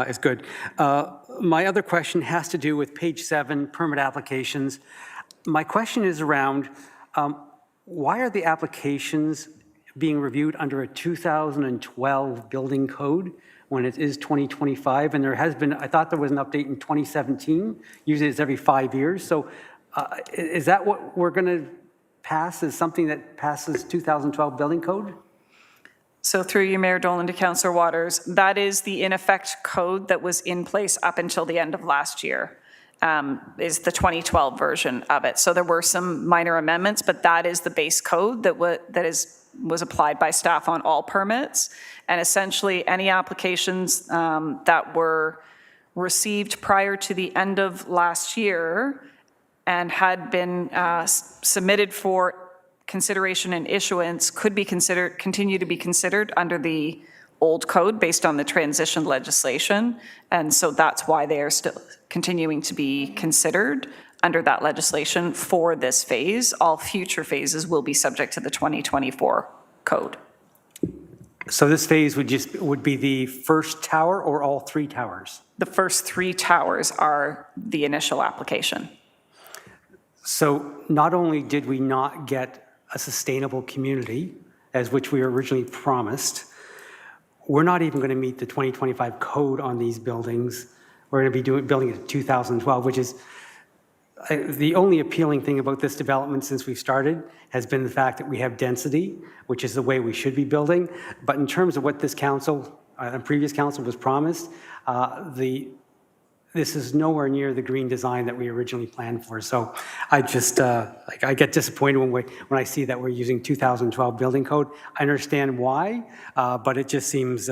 is good. My other question has to do with page 7, permit applications. My question is around why are the applications being reviewed under a 2012 building code when it is 2025? And there has been, I thought there was an update in 2017. Usually it's every 5 years. So is that what we're going to pass, is something that passes 2012 building code? So through you, Mayor Dolan, to Councillor Waters, that is the in effect code that was in place up until the end of last year, is the 2012 version of it. So there were some minor amendments, but that is the base code that was applied by staff on all permits. And essentially any applications that were received prior to the end of last year and had been submitted for consideration and issuance could be continue to be considered under the old code based on the transition legislation. And so that's why they are still continuing to be considered under that legislation for this phase. All future phases will be subject to the 2024 code. So this phase would be the first tower or all 3 towers? The first 3 towers are the initial application. So not only did we not get a sustainable community, as which we were originally promised, we're not even going to meet the 2025 code on these buildings. We're going to be building it in 2012, which is the only appealing thing about this development since we started has been the fact that we have density, which is the way we should be building. But in terms of what this council and previous council was promised, this is nowhere near the green design that we originally planned for. So I just, I get disappointed when I see that we're using 2012 building code. I understand why, but it just seems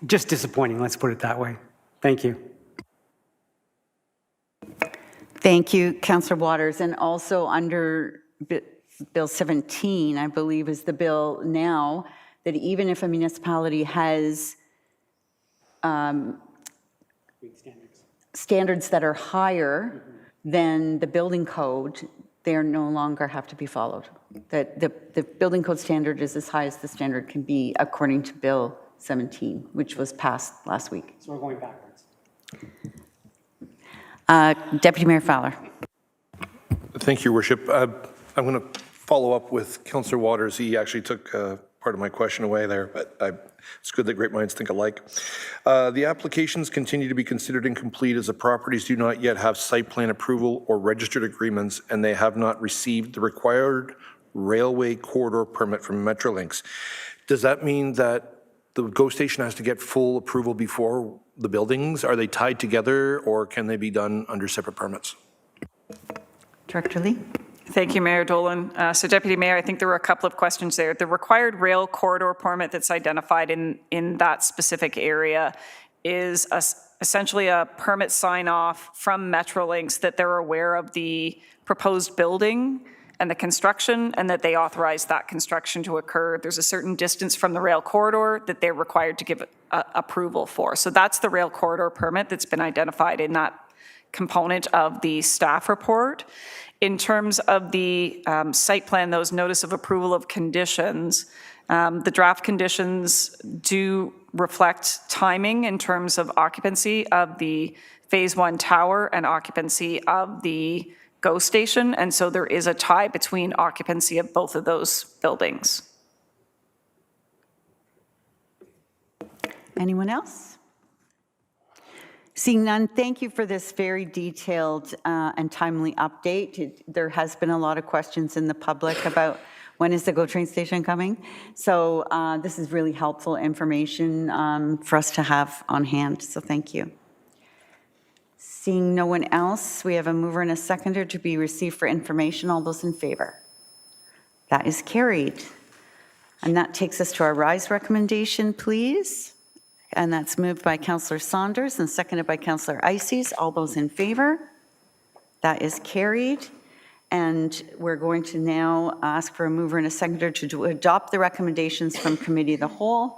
just disappointing, let's put it that way. Thank you. Thank you, Councillor Waters. And also under Bill 17, I believe is the bill now, that even if a municipality has standards that are higher than the building code, they are no longer have to be followed. That the building code standard is as high as the standard can be according to Bill 17, which was passed last week. So we're going backwards. Deputy Mayor Fowler. Thank you, Worship. I'm going to follow up with Councillor Waters. He actually took part of my question away there, but it's good that great minds think alike. The applications continue to be considered incomplete as the properties do not yet have site plan approval or registered agreements, and they have not received the required railway corridor permit from Metrolinx. Does that mean that the GO station has to get full approval before the buildings? Are they tied together, or can they be done under separate permits? Director Lee. Thank you, Mayor Dolan. So Deputy Mayor, I think there were a couple of questions there. The required rail corridor permit that's identified in that specific area is essentially a permit sign-off from Metrolinx that they're aware of the proposed building and the construction, and that they authorize that construction to occur. There's a certain distance from the rail corridor that they're required to give approval for. So that's the rail corridor permit that's been identified in that component of the staff report. In terms of the site plan, those notice of approval of conditions, the draft conditions do reflect timing in terms of occupancy of the Phase 1 tower and occupancy of the GO station, and so there is a tie between occupancy of both of those buildings. Anyone else? Seeing none, thank you for this very detailed and timely update. There has been a lot of questions in the public about when is the GO train station coming. So this is really helpful information for us to have on hand, so thank you. Seeing no one else, we have a mover and a seconder to be received for information. All those in favor? That is carried. And that takes us to our rise recommendation, please. And that's moved by Councillor Saunders and seconded by Councillor Ices. All those in favor? That is carried. And we're going to now ask for a mover and a seconder to adopt the recommendations from Committee of the Whole.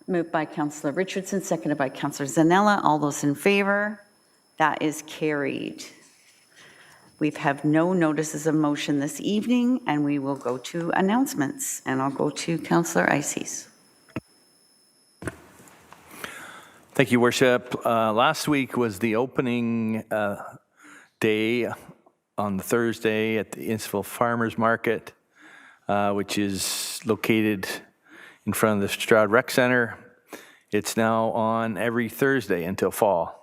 Moved by Councillor Richardson, seconded by Councillor Zanella. All those in favor? That is carried. We have no notices of motion this evening, and we will go to announcements. And I'll go to Councillor Ices. Thank you, Worship. Last week was the opening day on the Thursday at the Innisfil Farmers Market, which is located in front of the Stroud Rec Center. It's now on every Thursday until fall.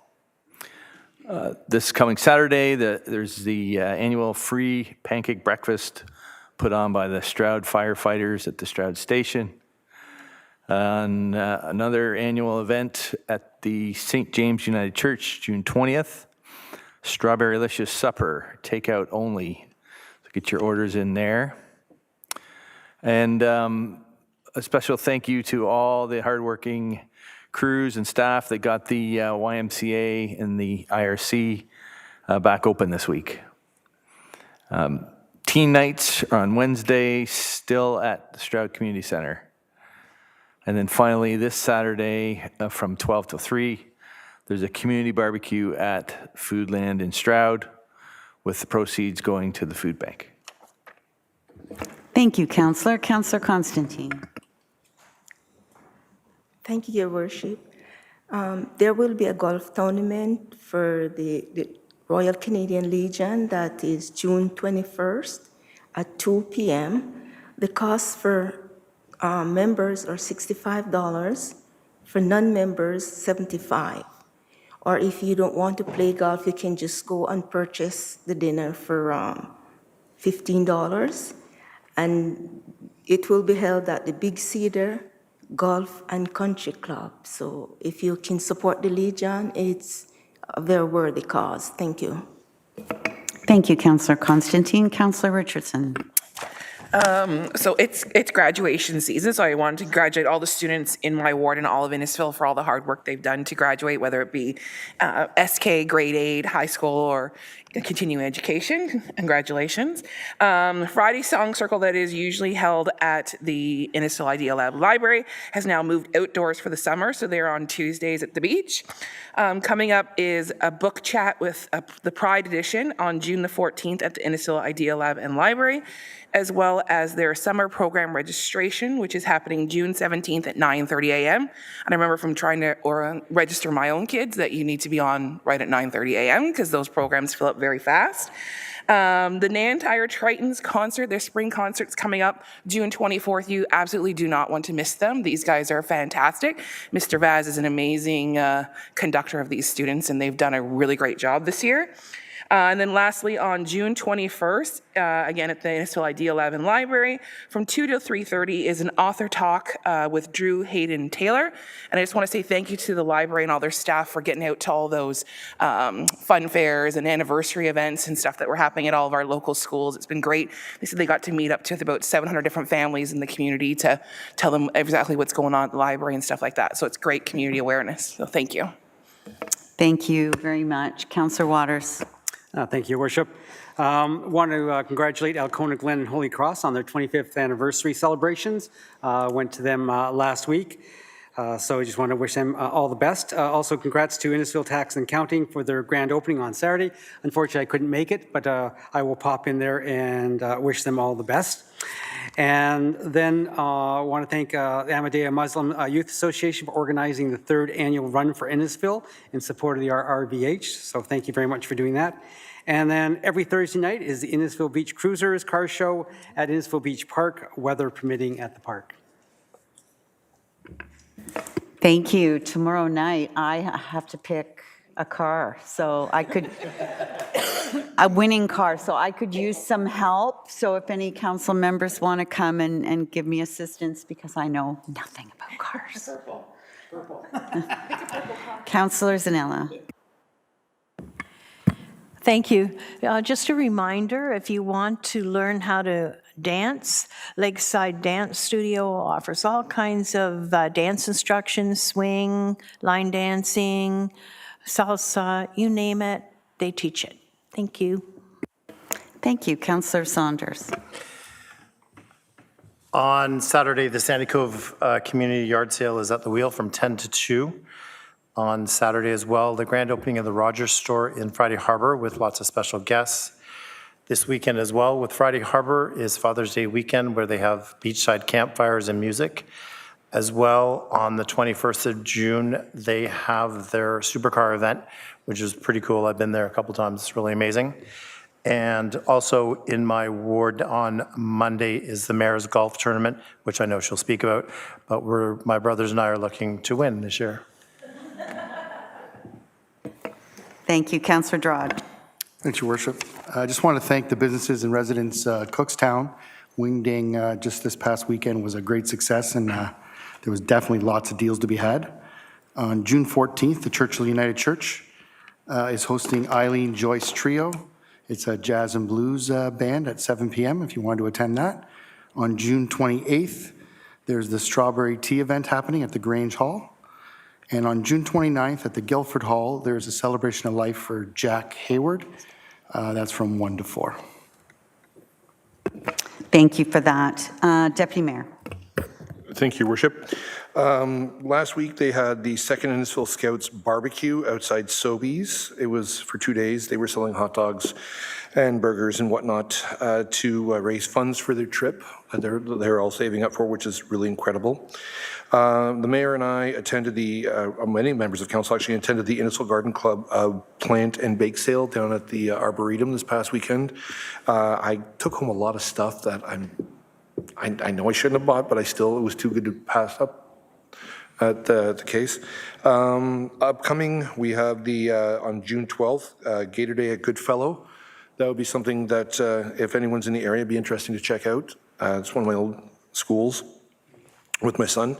This coming Saturday, there's the annual free pancake breakfast put on by the Stroud firefighters at the Stroud Station. And another annual event at the St. James United Church, June 20th. Strawberry-licious supper, takeout only. So get your orders in there. And a special thank you to all the hardworking crews and staff that got the YMCA and the IRC back open this week. Teen nights are on Wednesday, still at the Stroud Community Center. And then finally, this Saturday from 12 to 3, there's a community barbecue at Foodland in Stroud with the proceeds going to the food bank. Thank you, Councillor. Councillor Constantine. Thank you, Your Worship. There will be a golf tournament for the Royal Canadian Legion that is June 21st at 2 p.m. The cost for members are $65, for non-members $75. Or if you don't want to play golf, you can just go and purchase the dinner for $15. And it will be held at the Big Cedar Golf and Country Club. So if you can support the Legion, it's a very worthy cause. Thank you. Thank you, Councillor Constantine. Councillor Richardson. So it's graduation season, so I wanted to congratulate all the students in my ward and all of Innisfil for all the hard work they've done to graduate, whether it be SK, grade 8, high school, or continuing education. Congratulations. Friday Song Circle that is usually held at the Innisfil Idea Lab Library has now moved outdoors for the summer, so they're on Tuesdays at the beach. Coming up is a book chat with the Pride Edition on June the 14th at the Innisfil Idea Lab and Library, as well as their summer program registration, which is happening June 17th at 9:30 a.m. And I remember from trying to register my own kids that you need to be on right at 9:30 a.m. because those programs fill up very fast. The Nantyre Tritons concert, their spring concert's coming up June 24th. You absolutely do not want to miss them. These guys are fantastic. Mr. Vaz is an amazing conductor of these students, and they've done a really great job this year. And then lastly, on June 21st, again at the Innisfil Idea Lab and Library, from 2 to 3:30 is an author talk with Drew Hayden Taylor. And I just want to say thank you to the library and all their staff for getting out to all those fun fairs and anniversary events and stuff that were happening at all of our local schools. It's been great. They said they got to meet up with about 700 different families in the community to tell them exactly what's going on at the library and stuff like that. So it's great community awareness. So thank you. Thank you very much. Councillor Waters. Thank you, Worship. Want to congratulate Alcona Glen and Holy Cross on their 25th anniversary celebrations. Went to them last week. So I just want to wish them all the best. Also, congrats to Innisfil Tax and Accounting for their grand opening on Saturday. Unfortunately, I couldn't make it, but I will pop in there and wish them all the best. And then I want to thank the Ahmadiyya Muslim Youth Association for organizing the 3rd annual Run for Innisfil in support of the RRBH. So thank you very much for doing that. And then every Thursday night is the Innisfil Beach Cruisers car show at Innisfil Beach Park, weather permitting at the park. Thank you. Tomorrow night, I have to pick a car, so I could, a winning car, so I could use some help. So if any council members want to come and give me assistance, because I know nothing about cars. Councillor Zanella. Thank you. Just a reminder, if you want to learn how to dance, Lakeside Dance Studio offers all kinds of dance instructions, swing, line dancing, salsa, you name it, they teach it. Thank you. Thank you. Councillor Saunders. On Saturday, the Sandy Cove Community Yard Sale is at the Wheel from 10 to 2. On Saturday as well, the grand opening of the Rogers store in Friday Harbor with lots of special guests. This weekend as well with Friday Harbor is Father's Day weekend where they have beachside campfires and music. As well, on the 21st of June, they have their supercar event, which is pretty cool. I've been there a couple times. It's really amazing. And also in my ward on Monday is the Mayor's Golf Tournament, which I know she'll speak about, but my brothers and I are looking to win this year. Thank you. Councillor Drodd. Thanks, Your Worship. I just want to thank the businesses and residents Cookstown. Wingding just this past weekend was a great success, and there was definitely lots of deals to be had. On June 14th, the Churchill United Church is hosting Eileen Joyce Trio. It's a jazz and blues band at 7 p.m. if you want to attend that. On June 28th, there's the Strawberry Tea event happening at the Grange Hall. And on June 29th at the Guildford Hall, there's a celebration of life for Jack Hayward. That's from 1 to 4. Thank you for that. Deputy Mayor. Thank you, Worship. Last week, they had the second Innisfil Scouts barbecue outside Sobeys. It was for 2 days. They were selling hot dogs and burgers and whatnot to raise funds for their trip. They're all saving up for, which is really incredible. The mayor and I attended many members of council actually attended the Innisfil Garden Club plant and bake sale down at the Arboretum this past weekend. I took home a lot of stuff that I know I shouldn't have bought, but it was too good to pass up at the case. Upcoming, we have on June 12th, Gator Day at Goodfellow. That would be something that if anyone's in the area, it'd be interesting to check out. It's one of my old schools with my son.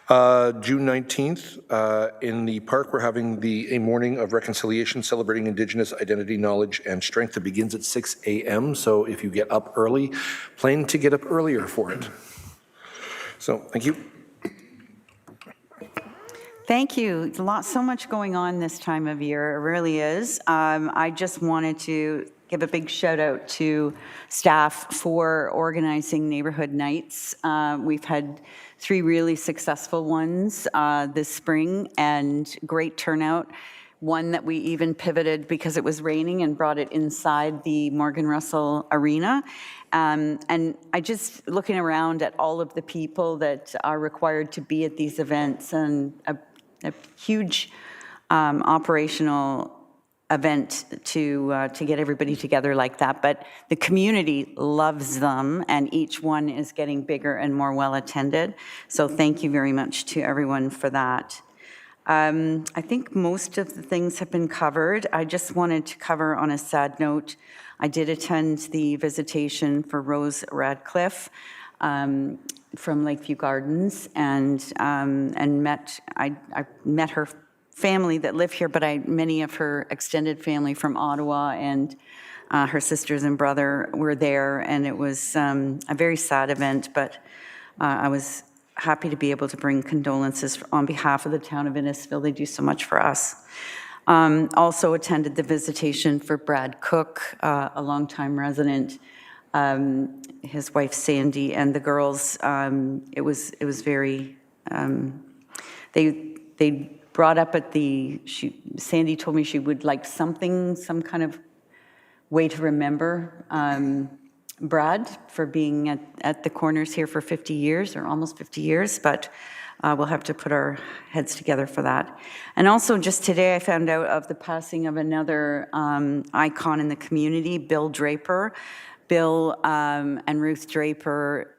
June 19th, in the park, we're having a morning of reconciliation celebrating Indigenous identity, knowledge, and strength that begins at 6 a.m. So if you get up early, plan to get up earlier for it. So thank you. Thank you. So much going on this time of year. It really is. I just wanted to give a big shout out to staff for organizing neighborhood nights. We've had 3 really successful ones this spring and great turnout. One that we even pivoted because it was raining and brought it inside the Morgan Russell Arena. And I just looking around at all of the people that are required to be at these events and a huge operational event to get everybody together like that, but the community loves them and each one is getting bigger and more well attended. So thank you very much to everyone for that. I think most of the things have been covered. I just wanted to cover on a sad note, I did attend the visitation for Rose Radcliffe from Lakeview Gardens and I met her family that live here, but many of her extended family from Ottawa and her sisters and brother were there, and it was a very sad event, but I was happy to be able to bring condolences on behalf of the town of Innisfil. They do so much for us. Also attended the visitation for Brad Cook, a longtime resident, his wife Sandy, and the girls. It was very, they brought up at Sandy told me she would like some kind of way to remember Brad for being at the corners here for 50 years or almost 50 years, but we'll have to put our heads together for that. And also just today I found out of the passing of another icon in the community, Bill Draper. Bill and Ruth Draper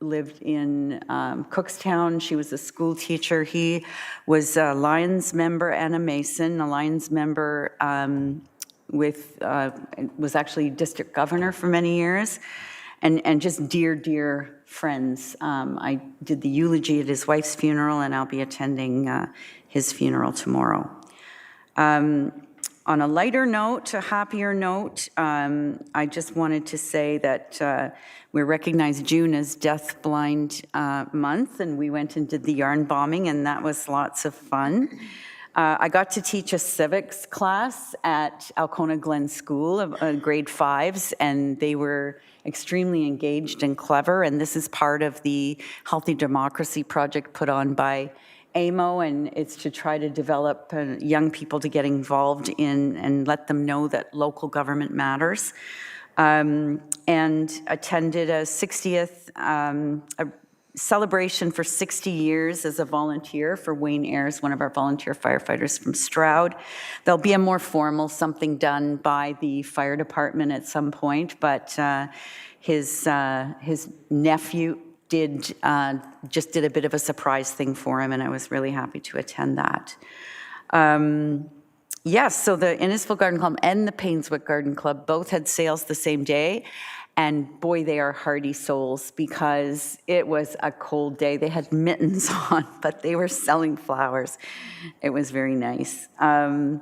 lived in Cookstown. She was a school teacher. He was a Lions member and a Mason, a Lions member was actually district governor for many years, and just dear friends. I did the eulogy at his wife's funeral, and I'll be attending his funeral tomorrow. On a lighter note, a happier note, I just wanted to say that we recognize June as Deaf Blind Month, and we went and did the yarn bombing, and that was lots of fun. I got to teach a civics class at Alcona Glen School, grade 5s, and they were extremely engaged and clever, and this is part of the Healthy Democracy Project put on by AMO, and it's to try to develop young people to get involved in and let them know that local government matters. And attended a 60th a celebration for 60 years as a volunteer for Wayne Ayres, one of our volunteer firefighters from Stroud. There'll be a more formal something done by the fire department at some point, but his nephew just did a bit of a surprise thing for him, and I was really happy to attend that. Yes, so the Innisfil Garden Club and the Painswick Garden Club both had sales the same day, and boy, they are hardy souls because it was a cold day. They had mittens on, but they were selling flowers. It was very nice. And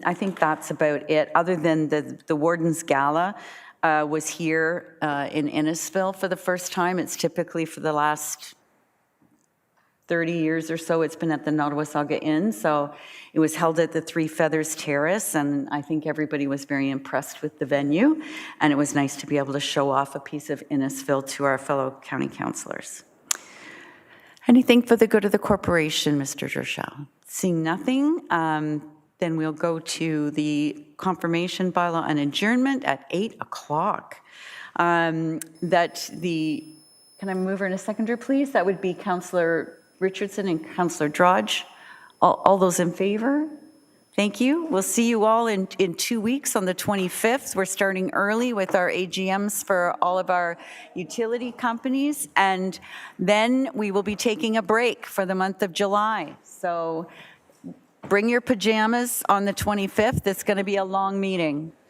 I think that's about it, other than the Warden's Gala. Was here in Innisfil for the first time. It's typically for the last 30 years or so, it's been at the Nottawasaga Inn. So it was held at the Three Feathers Terrace, and I think everybody was very impressed with the venue. And it was nice to be able to show off a piece of Innisfil to our fellow county councillors. Anything for the good of the corporation, Mr. Dershell? Seeing nothing, then we'll go to the confirmation bylaw and adjournment at 8 o'clock. Can I move her in a seconder, please? That would be Councillor Richardson and Councillor Drodge. All those in favor? Thank you. We'll see you all in 2 weeks on the 25th. We're starting early with our AGMs for all of our utility companies, and then we will be taking a break for the month of July. So bring your pajamas on the 25th. It's going to be a long meeting.